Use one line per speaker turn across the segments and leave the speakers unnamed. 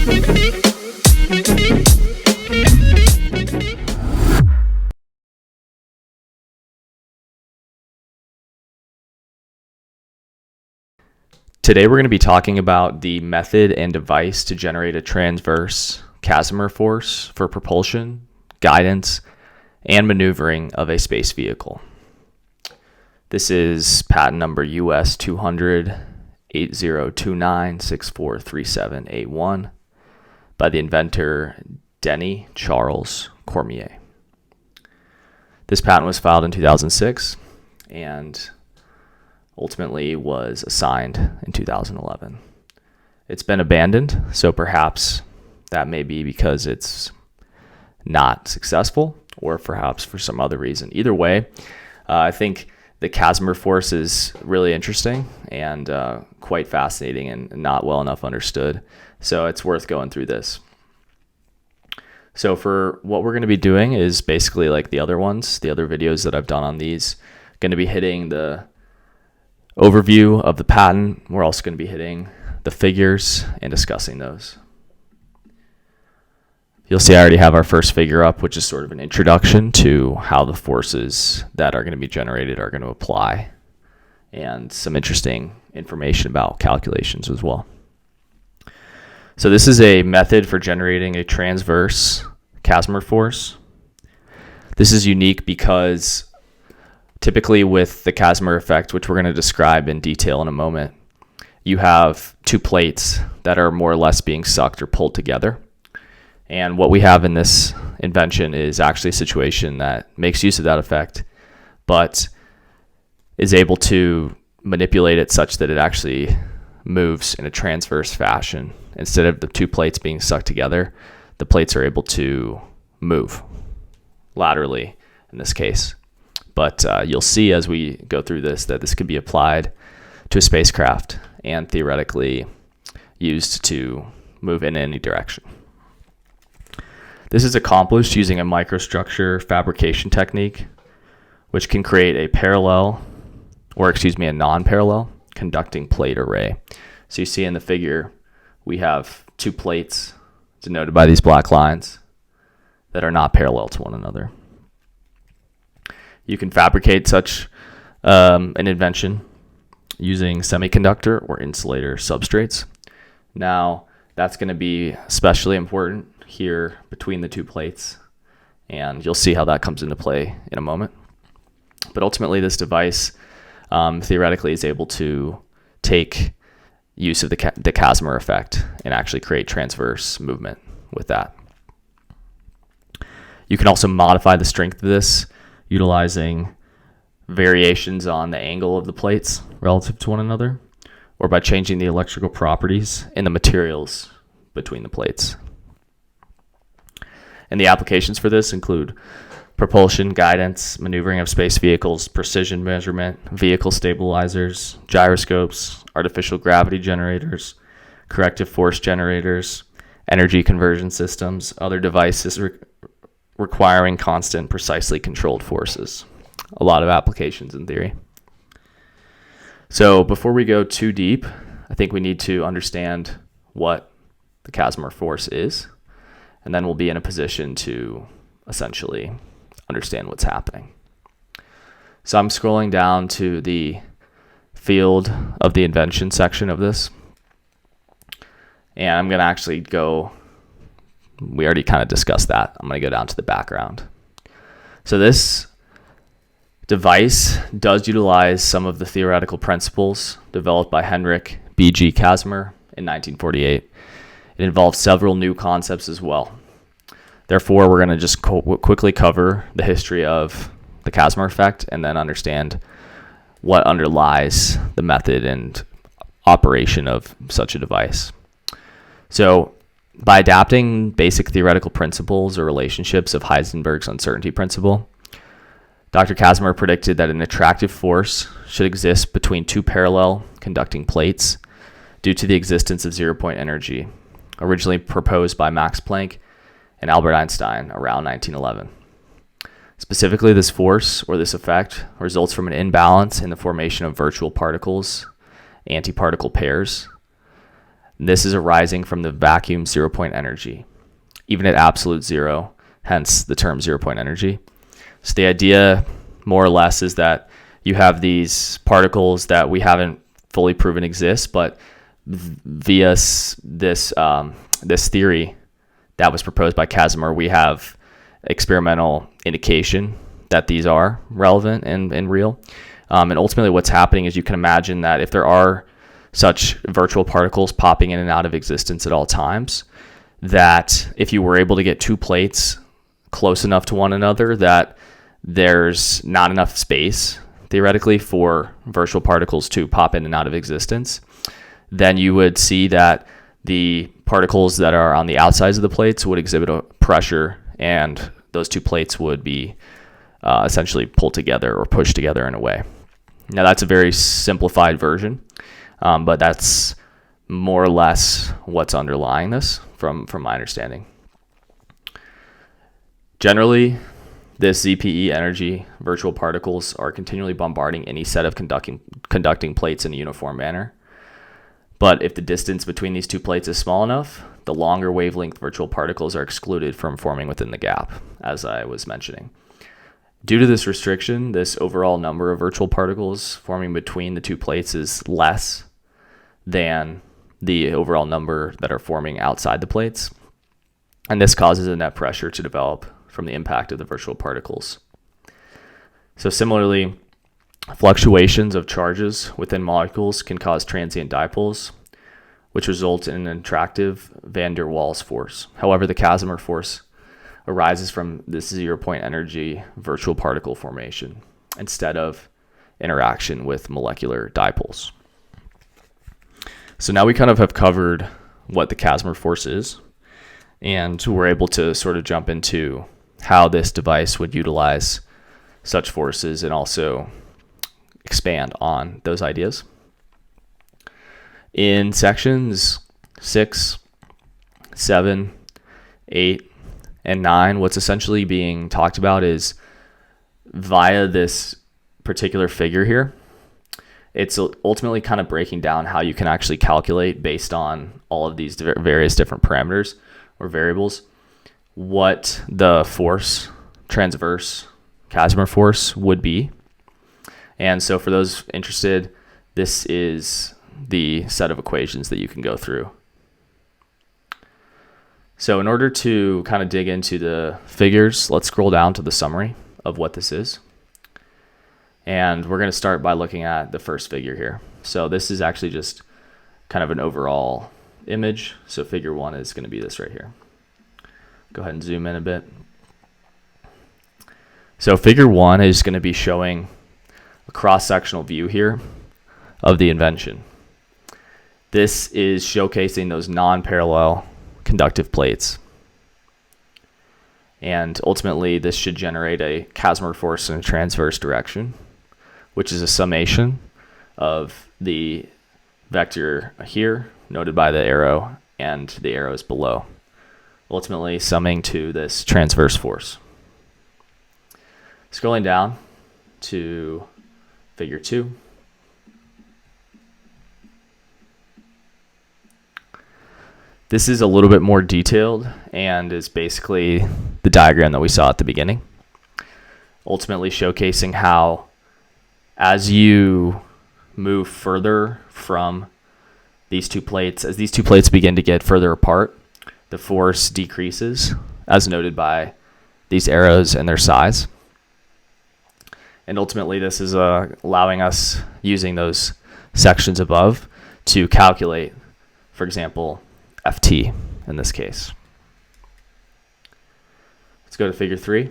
Today we're going to be talking about the method and device to generate a transverse Casimir force for propulsion, guidance, and maneuvering of a space vehicle. This is patent number US 200-8029-643781 by the inventor Daniel Charles Cormier. This patent was filed in 2006 and ultimately was assigned in 2011. It's been abandoned, so perhaps that may be because it's not successful or perhaps for some other reason. Either way, I think the Casimir force is really interesting and quite fascinating and not well enough understood, so it's worth going through this. So for what we're going to be doing is basically like the other videos that I've done on these, going to be hitting the overview of the patent. We're also going to be hitting the figures and discussing those. You'll see I already have our first figure up, which is sort of an introduction to how the forces that are going to be generated are going to apply, and some interesting information about calculations as well. So this is a method for generating a transverse Casimir force. This is unique because typically with the Casimir effect, which we're going to describe in detail in a moment, you have two plates that are more or less being sucked or pulled together. And what we have in this invention is actually a situation that makes use of that effect, but is able to manipulate it such that it actually moves in a transverse fashion. Instead of the two plates being sucked together, the plates are able to move laterally in this case. But you'll see as we go through this that this could be applied to a spacecraft and theoretically used to move in any direction. This is accomplished using a microstructure fabrication technique, which can create a non-parallel conducting plate array. So you see in the figure, we have two plates denoted by these black lines that are not parallel to one another. You can fabricate such an invention using semiconductor or insulator substrates. Now, that's going to be especially important here between the two plates, and you'll see how that comes into play in a moment. But ultimately, this device theoretically is able to take use of the Casimir effect and actually create transverse movement with that. You can also modify the strength of this utilizing variations on the angle of the plates relative to one another, or by changing the electrical properties and the materials between the plates. And the applications for this include propulsion, guidance, maneuvering of space vehicles, precision measurement, vehicle stabilizers, gyroscopes, artificial gravity generators, corrective force generators, energy conversion systems, other devices requiring constant, precisely controlled forces. A lot of applications in theory. So before we go too deep, I think we need to understand what the Casimir force is, and then we'll be in a position to essentially understand what's happening. So I'm scrolling down to the field of the invention section of this, and I'm going to actually we already kind of discussed that. I'm going to go down to the background. So this device does utilize some of the theoretical principles developed by Henrik B.G. Casimir in 1948. It involves several new concepts as well. Therefore, we're going to just quickly cover the history of the Casimir effect and then understand what underlies the method and operation of such a device. So, by adapting basic theoretical principles or relationships of Heisenberg's uncertainty principle, Dr. Casimir predicted that an attractive force should exist between two parallel conducting plates due to the existence of zero-point energy, originally proposed by Max Planck and Albert Einstein around 1911. Specifically, this force, or this effect, results from an imbalance in the formation of virtual particles, antiparticle pairs, This is arising from the vacuum 0-point energy, even at absolute zero, hence the term 0-point energy. So the idea, more or less, is that you have these particles that we haven't fully proven exist, but via this theory that was proposed by Casimir, we have experimental indication that these are relevant and real. And ultimately what's happening is, you can imagine that if there are such virtual particles popping in and out of existence at all times, that if you were able to get two plates close enough to one another that there's not enough space, theoretically, for virtual particles to pop in and out of existence, then you would see that the particles that are on the outsides of the plates would exhibit a pressure, and those two plates would be essentially pulled together or pushed together in a way. Now, that's a very simplified version, but that's more or less what's underlying this from my understanding. Generally, this ZPE energy virtual particles are continually bombarding any set of conducting plates in a uniform manner. But if the distance between these two plates is small enough, the longer wavelength virtual particles are excluded from forming within the gap, as I was mentioning. Due to this restriction, this overall number of virtual particles forming between the two plates is less than the overall number that are forming outside the plates. And this causes a net pressure to develop from the impact of the virtual particles. So similarly, fluctuations of charges within molecules can cause transient dipoles, which result in an attractive van der Waals force. However, the Casimir force arises from this 0-point energy virtual particle formation instead of interaction with molecular dipoles. So now we kind of have covered what the Casimir force is, and we're able to sort of jump into how this device would utilize such forces and also expand on those ideas. In sections 6, 7, 8, and 9, what's essentially being talked about is, via this particular figure here, it's ultimately kind of breaking down how you can actually calculate, based on all of these various different parameters or variables, what the force, transverse Casimir force, would be. And so for those interested, this is the set of equations that you can go through. So in order to kind of dig into the figures, let's scroll down to the summary of what this is. And we're going to start by looking at the first figure here. So this is actually just kind of an overall image. So figure 1 is going to be this right here. Go ahead and zoom in a bit. So figure 1 is going to be showing a cross-sectional view here of the invention. This is showcasing those non-parallel conductive plates. And ultimately, this should generate a Casimir force in a transverse direction, which is a summation of the vector here, noted by the arrow, and the arrows below, ultimately summing to this transverse force. Scrolling down to figure 2. This is a little bit more detailed and is basically the diagram that we saw at the beginning, ultimately showcasing how, as you move further from these two plates, as these two plates begin to get further apart, the force decreases, as noted by these arrows and their size. And ultimately, this is allowing us, using those sections above, to calculate, for example, Ft in this case. Let's go to figure 3.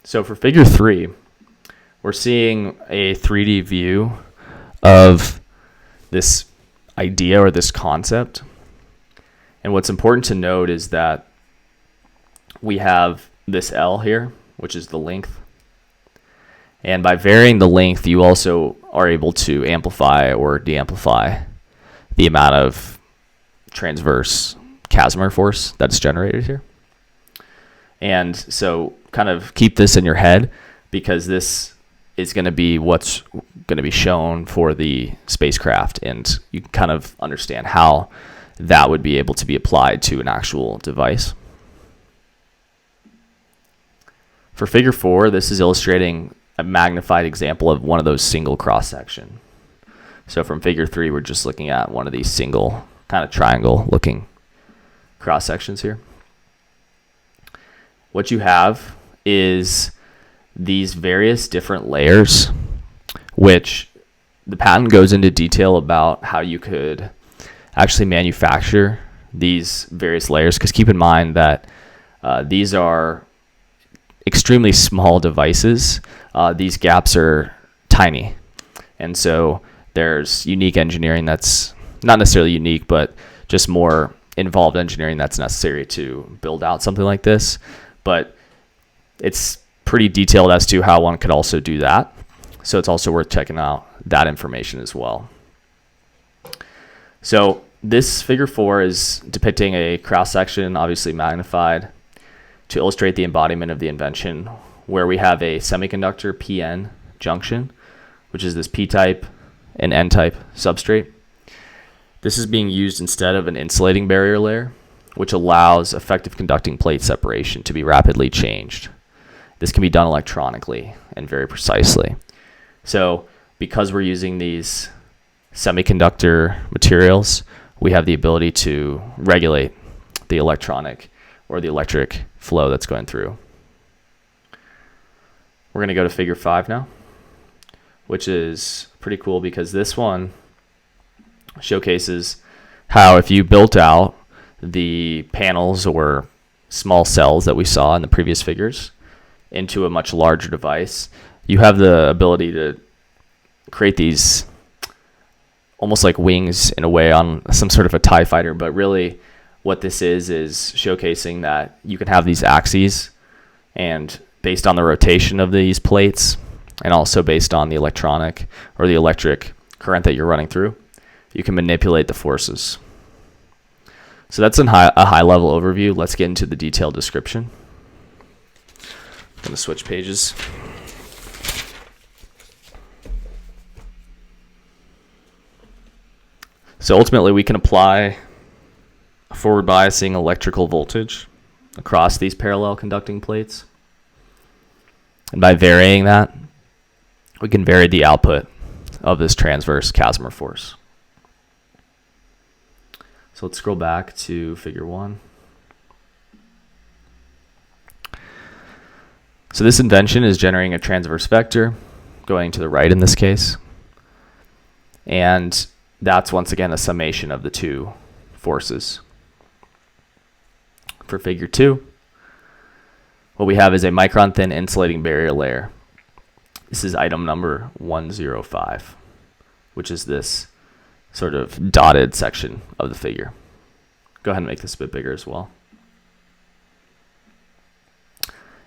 So for figure 3, we're seeing a 3D view of this idea or this concept. And what's important to note is that we have this L here, which is the length. And by varying the length, you also are able to amplify or de-amplify the amount of transverse Casimir force that's generated here. And so kind of keep this in your head, because this is going to be what's going to be shown for the spacecraft, and you can kind of understand how that would be able to be applied to an actual device. For figure 4, this is illustrating a magnified example of one of those single cross-section. So from figure 3, we're just looking at one of these single kind of triangle looking cross-sections here. What you have is these various different layers, which the patent goes into detail about how you could actually manufacture these various layers, because keep in mind that these are extremely small devices. These gaps are tiny, and so there's unique engineering that's not necessarily unique, but just more involved engineering that's necessary to build out something like this. But it's pretty detailed as to how one could also do that, so it's also worth checking out that information as well. So this figure 4 is depicting a cross section, obviously magnified, to illustrate the embodiment of the invention, where we have a semiconductor PN junction, which is this P-type and N-type substrate. This is being used instead of an insulating barrier layer, which allows effective conducting plate separation to be rapidly changed. This can be done electronically and very precisely. So because we're using these semiconductor materials, we have the ability to regulate the electronic or the electric flow that's going through. We're going to go to figure 5 now, which is pretty cool because this one showcases how if you built out the panels or small cells that we saw in the previous figures into a much larger device, you have the ability to create these almost like wings in a way on some sort of a TIE fighter. But really what this is showcasing that you can have these axes, and based on the rotation of these plates and also based on the electronic or the electric current that you're running through, you can manipulate the forces. So that's a high level overview. Let's get into the detailed description. I'm going to switch pages. So ultimately we can apply a forward biasing electrical voltage across these parallel conducting plates. And by varying that, we can vary the output of this transverse Casimir force. So let's scroll back to figure 1. So this invention is generating a transverse vector going to the right in this case. And that's once again a summation of the two forces. For figure 2, what we have is a micron thin insulating barrier layer. This is item number 105, which is this sort of dotted section of the figure. Go ahead and make this a bit bigger as well.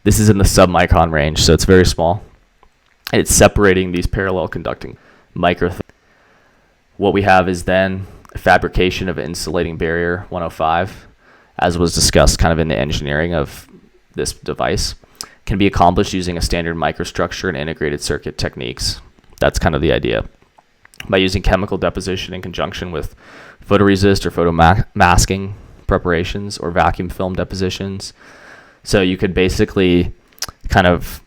This is in the submicron range, so it's very small. It's separating these parallel conducting micro. What we have is then a fabrication of an insulating barrier 105, as was discussed kind of in the engineering of this device, can be accomplished using a standard microstructure and integrated circuit techniques. That's kind of the idea. By using chemical deposition in conjunction with photoresist or photomasking preparations or vacuum film depositions. So you could basically kind of,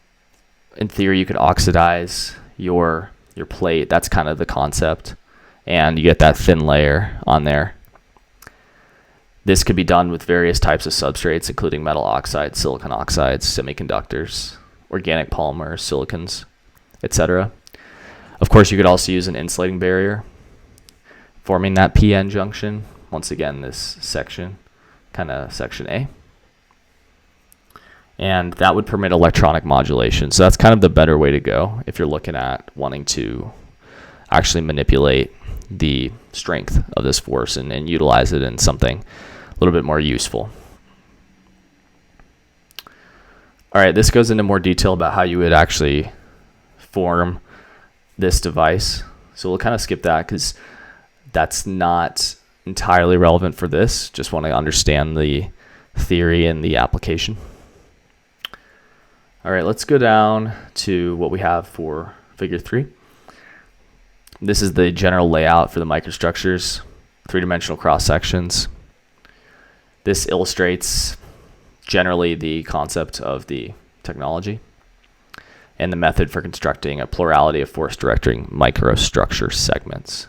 in theory, you could oxidize your plate. That's kind of the concept. And you get that thin layer on there. This could be done with various types of substrates, including metal oxides, silicon oxides, semiconductors, organic polymers, silicons, etc. Of course, you could also use an insulating barrier, forming that PN junction. Once again, this section, kind of section A. And that would permit electronic modulation. So that's kind of the better way to go if you're looking at wanting to actually manipulate the strength of this force and utilize it in something a little bit more useful. All right, this goes into more detail about how you would actually form this device. So we'll kind of skip that because that's not entirely relevant for this. Just want to understand the theory and the application. All right, let's go down to what we have for figure 3. This is the general layout for the microstructures, 3-dimensional cross sections. This illustrates generally the concept of the technology and the method for constructing a plurality of force-directing microstructure segments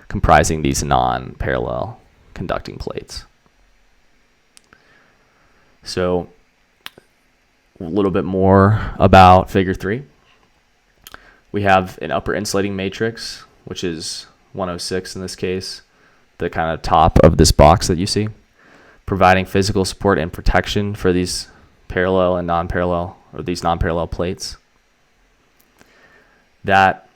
comprising these non-parallel conducting plates. So a little bit more about figure 3. We have an upper insulating matrix, which is 106 in this case, the kind of top of this box that you see, providing physical support and protection for these parallel and non-parallel, or these non-parallel plates. That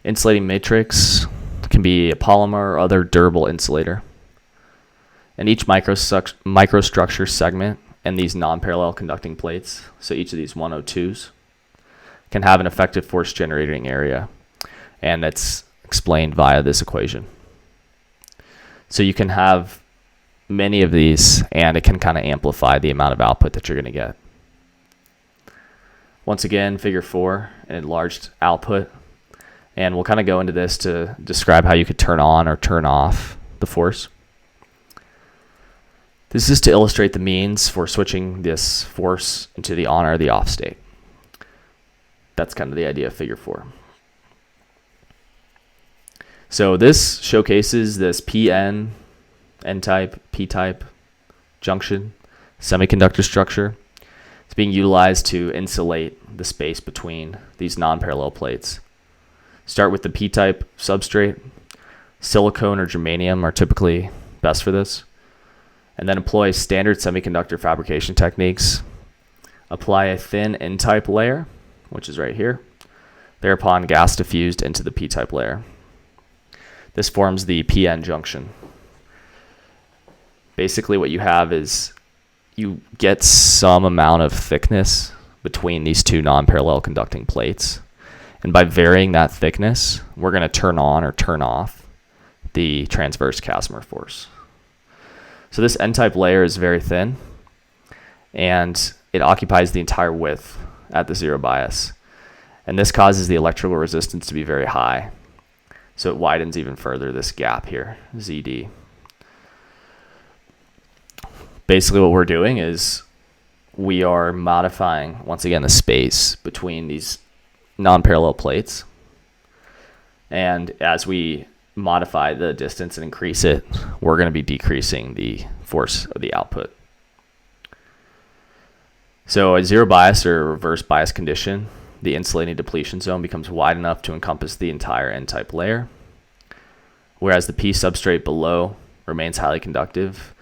insulating matrix can be a polymer or other durable insulator. And each microstructure segment and these non-parallel conducting plates, so each of these 102s, can have an effective force generating area, and that's explained via this equation. So you can have many of these, and it can kind of amplify the amount of output that you're going to get. Once again, figure 4, an enlarged output, and we'll kind of go into this to describe how you could turn on or turn off the force. This is to illustrate the means for switching this force into the on or the off state. That's kind of the idea of figure 4. So this showcases this PN, N-type, P-type junction semiconductor structure. It's being utilized to insulate the space between these non-parallel plates. Start with the P-type substrate. Silicone or germanium are typically best for this. And then employ standard semiconductor fabrication techniques. Apply a thin N-type layer, which is right here. Thereupon gas diffused into the P-type layer. This forms the PN junction. Basically what you have is you get some amount of thickness between these two non-parallel conducting plates. And by varying that thickness, we're going to turn on or turn off the transverse Casimir force. So this N-type layer is very thin, and it occupies the entire width at the zero bias. And this causes the electrical resistance to be very high. So it widens even further this gap here, ZD. Basically what we're doing is we are modifying, once again, the space between these non-parallel plates. And as we modify the distance and increase it, we're going to be decreasing the force of the output. So at zero bias or reverse bias condition, the insulating depletion zone becomes wide enough to encompass the entire N-type layer, whereas the P substrate below remains highly conductive.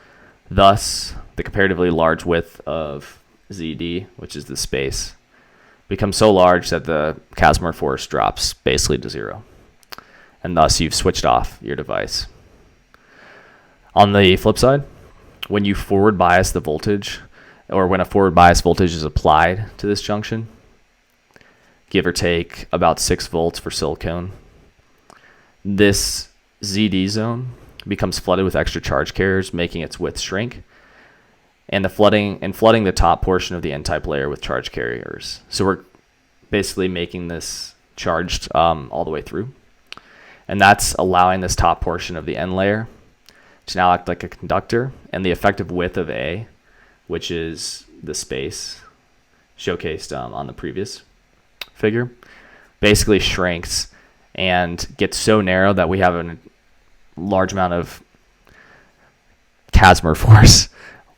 Thus, the comparatively large width of ZD, which is the space, becomes so large that the Casimir force drops basically to zero. And thus, you've switched off your device. On the flip side, when you forward bias the voltage, or when a forward bias voltage is applied to this junction, give or take about 6 volts for silicone, this ZD zone becomes flooded with extra charge carriers, making its width shrink, and flooding the top portion of the N-type layer with charge carriers. So we're basically making this charged all the way through, and that's allowing this top portion of the N layer to now act like a conductor, and the effective width of A, which is the space showcased on the previous figure, basically shrinks and gets so narrow that we have a large amount of Casimir force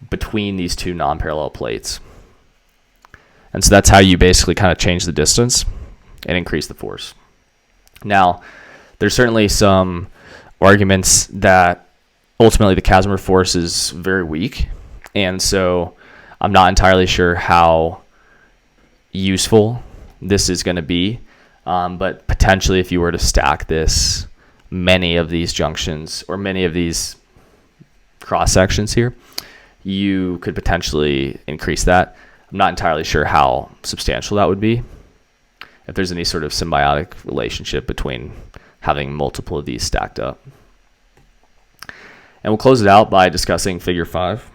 between these two non-parallel plates. And so that's how you basically kind of change the distance and increase the force. Now, there's certainly some arguments that ultimately the Casimir force is very weak, and so I'm not entirely sure how useful this is going to be, but potentially if you were to stack this, many of these junctions or many of these cross sections here, you could potentially increase that. I'm not entirely sure how substantial that would be, if there's any sort of symbiotic relationship between having multiple of these stacked up. And we'll close it out by discussing figure 5.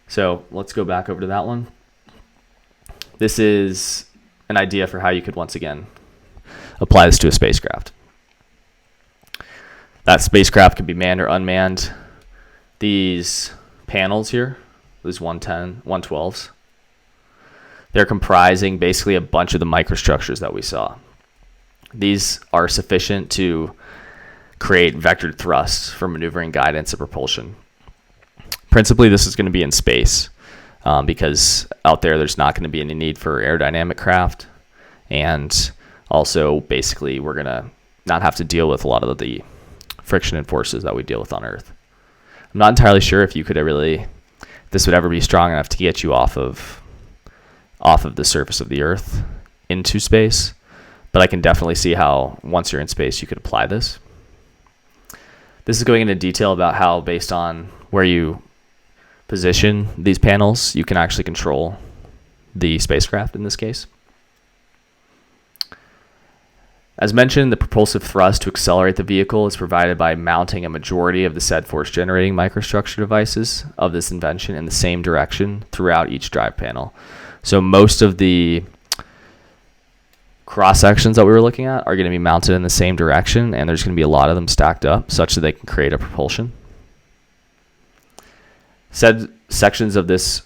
So let's go back over to that one. this is an idea for how you could once again apply this to a spacecraft. That spacecraft could be manned or unmanned. These panels here, these 112s, they're comprising basically a bunch of the microstructures that we saw. These are sufficient to create vectored thrusts for maneuvering, guidance, and propulsion. Principally, this is going to be in space because out there's not going to be any need for aerodynamic craft. And also, basically, we're going to not have to deal with a lot of the friction and forces that we deal with on Earth. I'm not entirely sure if you could this would ever be strong enough to get you off of the surface of the Earth into space, but I can definitely see how once you're in space you could apply this. This is going into detail about how, based on where you position these panels, you can actually control the spacecraft in this case. As mentioned, the propulsive thrust to accelerate the vehicle is provided by mounting a majority of the said force-generating microstructure devices of this invention in the same direction throughout each drive panel. So most of the cross-sections that we were looking at are going to be mounted in the same direction, and there's going to be a lot of them stacked up such that they can create a propulsion. Said sections of this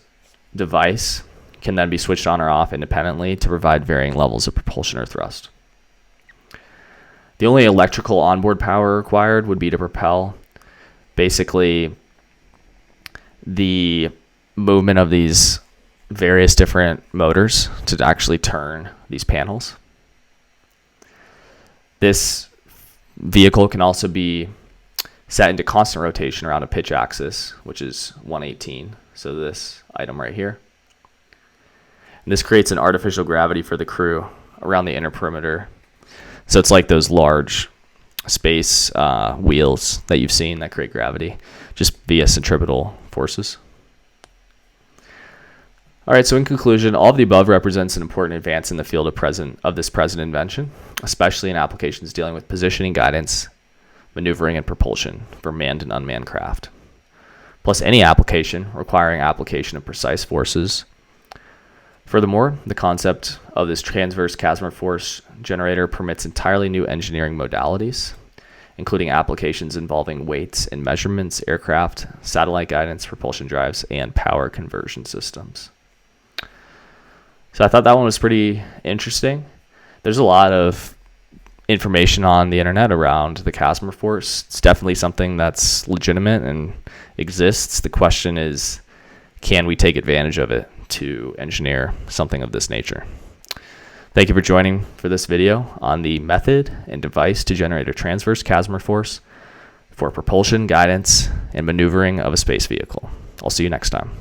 device can then be switched on or off independently to provide varying levels of propulsion or thrust. The only electrical onboard power required would be to propel basically the movement of these various different motors to actually turn these panels. This vehicle can also be set into constant rotation around a pitch axis, which is 118. So this item right here. And this creates an artificial gravity for the crew around the inner perimeter. So it's like those large space wheels that you've seen that create gravity just via centripetal forces. All right, so in conclusion, all of the above represents an important advance in the field of this present invention, especially in applications dealing with positioning, guidance, maneuvering, and propulsion for manned and unmanned craft, plus any application requiring application of precise forces. Furthermore, the concept of this transverse Casimir Force generator permits entirely new engineering modalities, including applications involving weights and measurements, aircraft, satellite guidance, propulsion drives, and power conversion systems. So I thought that one was pretty interesting. There's a lot of information on the internet around the Casimir Force. It's definitely something that's legitimate and exists. The question is, can we take advantage of it to engineer something of this nature? Thank you for joining for this video on the method and device to generate a transverse Casimir Force for propulsion, guidance, and maneuvering of a space vehicle. I'll see you next time.